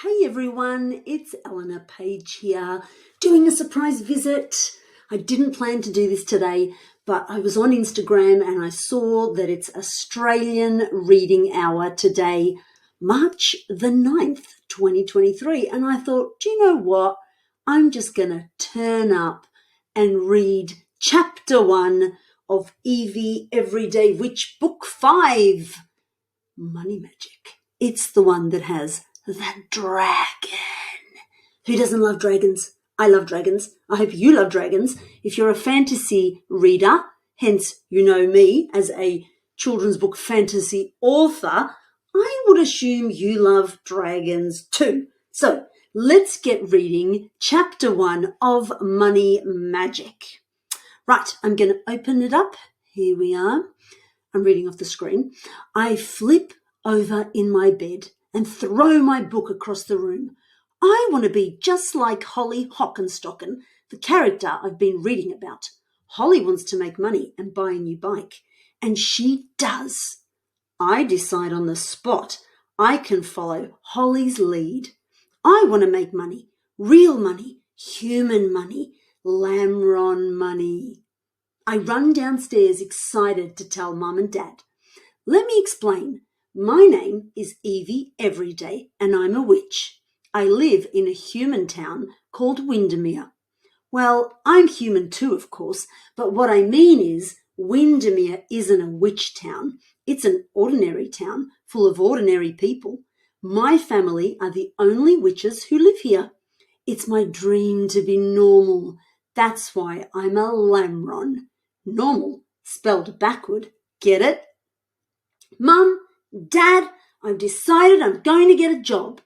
Hey everyone, it's Eleanor Page here, doing a surprise visit. I didn't plan to do this today, but I was on Instagram and I saw that it's Australian Reading Hour today, March the 9th, 2023. And I thought, do you know what? I'm just going to turn up and read chapter 1 of Evie Everyday Witch, book 5, Money Magic. It's the one that has the dragon. Who doesn't love dragons? I love dragons. I hope you love dragons. If you're a fantasy reader, hence you know me as a children's book fantasy author, I would assume you love dragons too. So let's get reading chapter 1 of Money Magic. Right, I'm going to open it up. Here we are. I'm reading off the screen. I flip over in my bed and throw my book across the room. I want to be just like Holly Hockenstocken, the character I've been reading about. Holly wants to make money and buy a new bike, and she does. I decide on the spot I can follow Holly's lead. I want to make money, real money, human money, Lamron money. I run downstairs excited to tell Mum and Dad. Let me explain. My name is Evie Everyday and I'm a witch. I live in a human town called Windermere. Well, I'm human too, of course, but what I mean is Windermere isn't a witch town. It's an ordinary town full of ordinary people. My family are the only witches who live here. It's my dream to be normal. That's why I'm a Lamron. Normal, spelled backward. Get it? Mum, Dad, I've decided I'm going to get a job.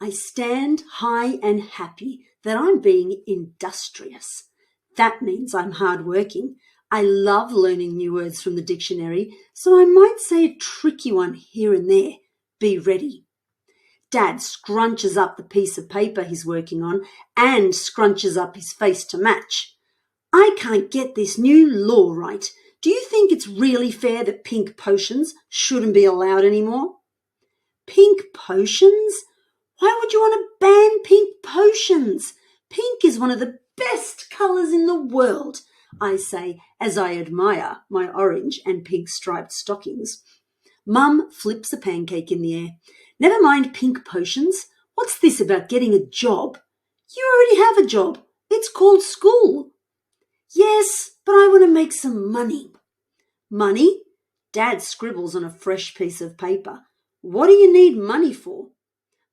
I stand high and happy that I'm being industrious. That means I'm hardworking. I love learning new words from the dictionary, so I might say a tricky one here and there. Be ready. Dad scrunches up the piece of paper he's working on and scrunches up his face to match. I can't get this new law right. Do you think it's really fair that pink potions shouldn't be allowed anymore? Pink potions? Why would you want to ban pink potions? Pink is one of the best colours in the world, I say as I admire my orange and pink striped stockings. Mum flips a pancake in the air. Never mind pink potions. What's this about getting a job? You already have a job. It's called school. Yes, but I want to make some money. Money? Dad scribbles on a fresh piece of paper. What do you need money for?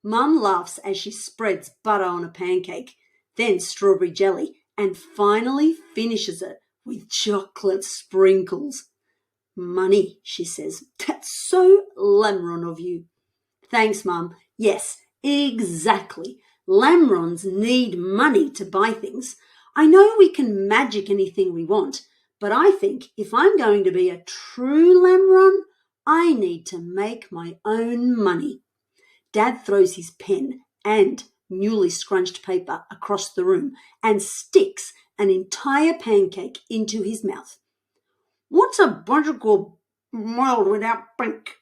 Mum laughs as she spreads butter on a pancake, then strawberry jelly, and finally finishes it with chocolate sprinkles. Money, she says. That's so Lamron of you. Thanks, Mum. Yes, exactly. Lamrons need money to buy things. I know we can magic anything we want, but I think if I'm going to be a true Lamron, I need to make my own money. Dad throws his pen and newly scrunched paper across the room and sticks an entire pancake into his mouth. What's a bunchcle mild without pink?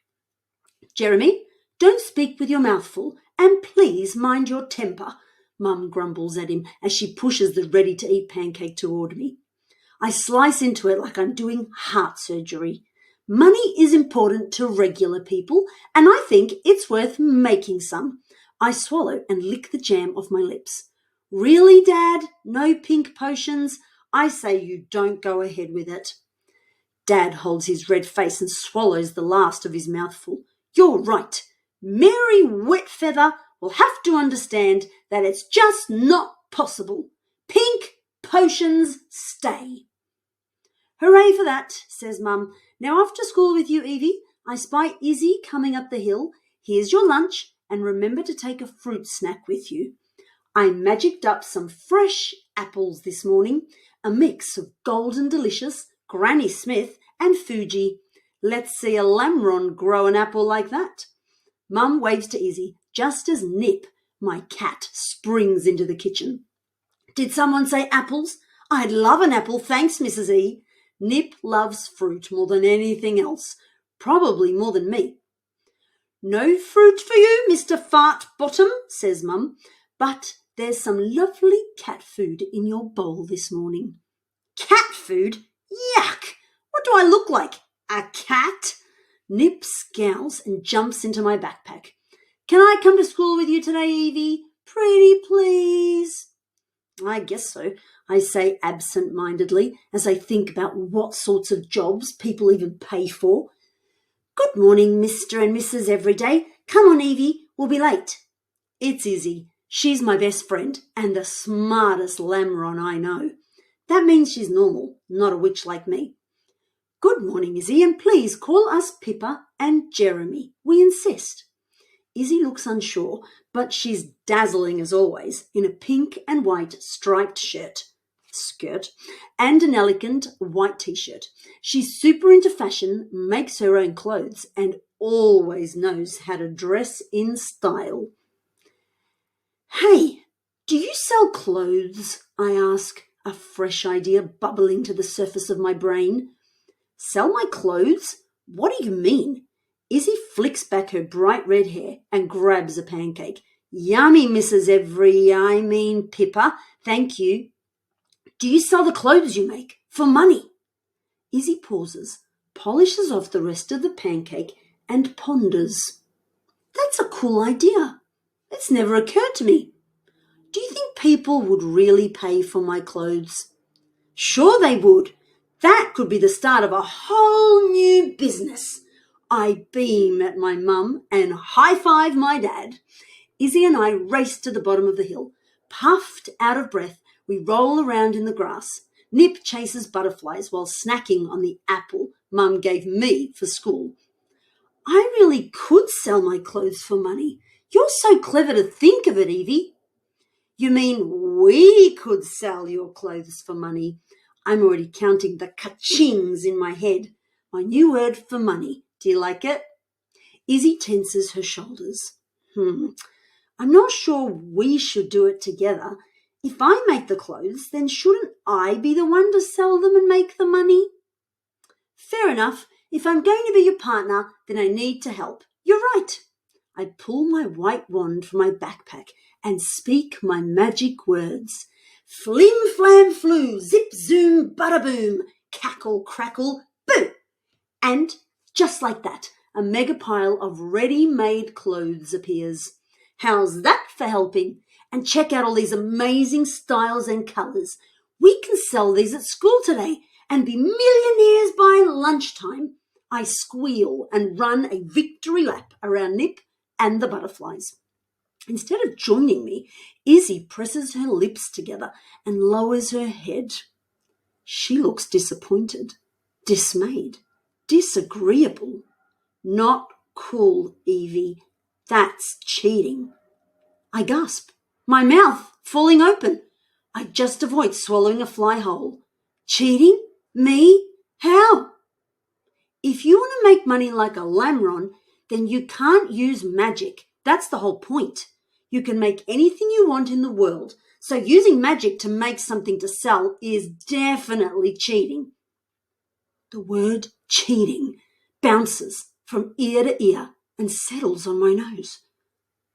Jeremy, don't speak with your mouth full, and please mind your temper, Mum grumbles at him as she pushes the ready-to-eat pancake toward me. I slice into it like I'm doing heart surgery. Money is important to regular people, and I think it's worth making some. I swallow and lick the jam off my lips. Really, Dad? No pink potions? I say you don't go ahead with it. Dad holds his red face and swallows the last of his mouthful. You're right. Mary Wetfeather will have to understand that it's just not possible. Pink potions stay. Hooray for that, says Mum. Now off to school with you, Evie. I spy Izzy coming up the hill. Here's your lunch, and remember to take a fruit snack with you. I magicked up some fresh apples this morning, a mix of Golden Delicious, Granny Smith, and Fuji. Let's see a Lamron grow an apple like that. Mum waves to Izzy, just as Nip, my cat, springs into the kitchen. Did someone say apples? I'd love an apple, thanks, Mrs. E. Nip loves fruit more than anything else, probably more than me. No fruit for you, Mr. Fart Bottom, says Mum, but there's some lovely cat food in your bowl this morning. Cat food? Yuck! What do I look like? A cat? Nip scowls and jumps into my backpack. Can I come to school with you today, Evie? Pretty please. I guess so, I say absent-mindedly as I think about what sorts of jobs people even pay for. Good morning, Mr. and Mrs. Everyday. Come on, Evie, we'll be late. It's Izzy. She's my best friend and the smartest lamron I know. That means she's normal, not a witch like me. Good morning, Izzy, and please call us Pippa and Jeremy. We insist. Izzy looks unsure, but she's dazzling as always in a pink and white striped skirt, and an elegant white t-shirt. She's super into fashion, makes her own clothes, and always knows how to dress in style. Hey, do you sell clothes? I ask, a fresh idea bubbling to the surface of my brain. Sell my clothes? What do you mean? Izzy flicks back her bright red hair and grabs a pancake. Yummy, Pippa. Thank you. Do you sell the clothes you make for money? Izzy pauses, polishes off the rest of the pancake and ponders. That's a cool idea. It's never occurred to me. Do you think people would really pay for my clothes? Sure they would. That could be the start of a whole new business. I beam at my mum and high-five my dad. Izzy and I race to the bottom of the hill. Puffed out of breath, we roll around in the grass. Nip chases butterflies while snacking on the apple Mum gave me for school. I really could sell my clothes for money. You're so clever to think of it, Evie. You mean we could sell your clothes for money? I'm already counting the ka-chings in my head. My new word for money. Do you like it? Izzy tenses her shoulders. I'm not sure we should do it together. If I make the clothes, then shouldn't I be the one to sell them and make the money? Fair enough. If I'm going to be your partner, then I need to help. You're right. I pull my white wand from my backpack and speak my magic words. Flim, flam, flu, zip, zoom, bada boom, cackle, crackle, boo. And just like that, a mega pile of ready-made clothes appears. How's that for helping? And check out all these amazing styles and colours. We can sell these at school today and be millionaires by lunchtime. I squeal and run a victory lap around Nip and the butterflies. Instead of joining me, Izzy presses her lips together and lowers her head. She looks disappointed, dismayed, disagreeable. Not cool, Evie. That's cheating. I gasp, my mouth falling open. I just avoid swallowing a fly whole. Cheating? Me? How? If you want to make money like a lamron, then you can't use magic. That's the whole point. You can make anything you want in the world, so using magic to make something to sell is definitely cheating. The word cheating bounces from ear to ear and settles on my nose.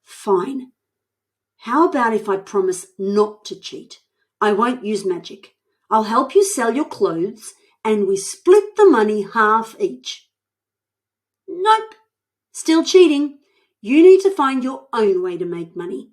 Fine. How about if I promise not to cheat? I won't use magic. I'll help you sell your clothes and we split the money half each. Nope. Still cheating. You need to find your own way to make money.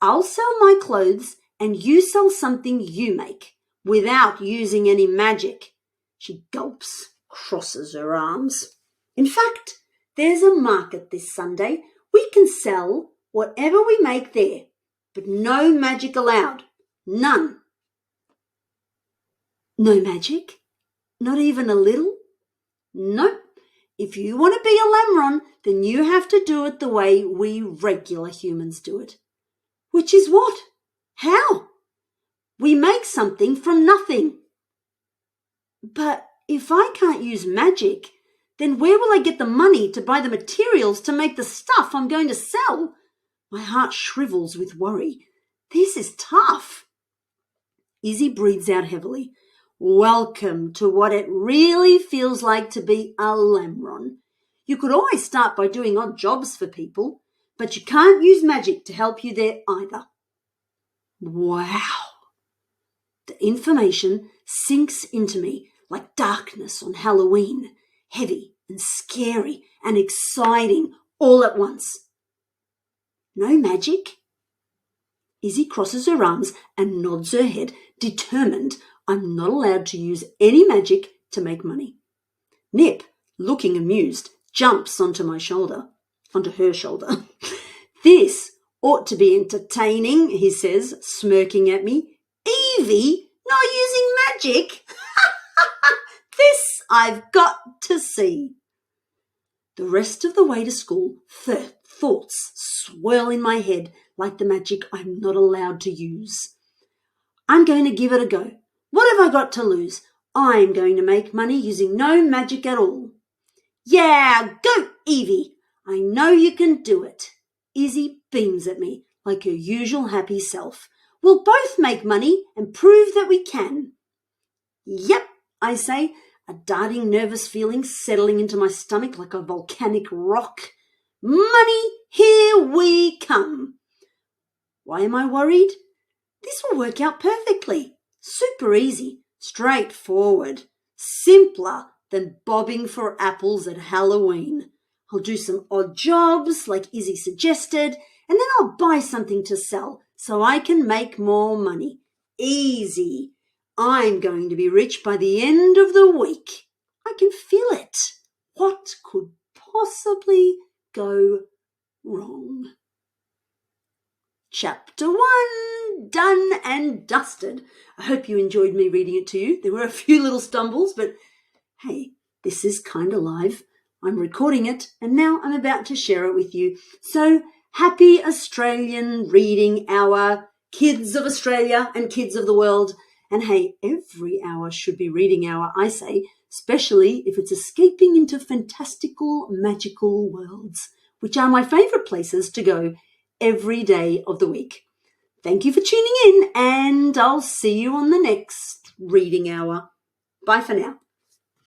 I'll sell my clothes and you sell something you make without using any magic. She gulps, crosses her arms. In fact, there's a market this Sunday. We can sell whatever we make there, but no magic allowed. None. No magic? Not even a little? Nope. If you want to be a lamron, then you have to do it the way we regular humans do it. Which is what? How? We make something from nothing. But if I can't use magic, then where will I get the money to buy the materials to make the stuff I'm going to sell? My heart shrivels with worry. This is tough. Izzy breathes out heavily. Welcome to what it really feels like to be a lamron. You could always start by doing odd jobs for people, but you can't use magic to help you there either. Wow. The information sinks into me like darkness on Halloween, heavy and scary and exciting all at once. No magic? Izzy crosses her arms and nods her head, determined I'm not allowed to use any magic to make money. Nip, looking amused, jumps onto her shoulder. This ought to be entertaining, he says, smirking at me. Evie, not using magic? This I've got to see. The rest of the way to school, thoughts swirl in my head like the magic I'm not allowed to use. I'm going to give it a go. What have I got to lose? I'm going to make money using no magic at all. Yeah, go, Evie. I know you can do it. Izzy beams at me like her usual happy self. We'll both make money and prove that we can. Yep, I say, a darting nervous feeling settling into my stomach like a volcanic rock. Money, here we come. Why am I worried? This will work out perfectly. Super easy, straightforward, simpler than bobbing for apples at Halloween. I'll do some odd jobs like Izzy suggested, and then I'll buy something to sell so I can make more money. Easy. I'm going to be rich by the end of the week. I can feel it. What could possibly go wrong? Chapter 1, done and dusted. I hope you enjoyed me reading it to you. There were a few little stumbles, but hey, this is kind of live. I'm recording it and now I'm about to share it with you. So happy Australian Reading Hour, kids of Australia and kids of the world. And hey, every hour should be reading hour, I say, especially if it's escaping into fantastical, magical worlds, which are my favourite places to go every day of the week. Thank you for tuning in, and I'll see you on the next reading hour. Bye for now.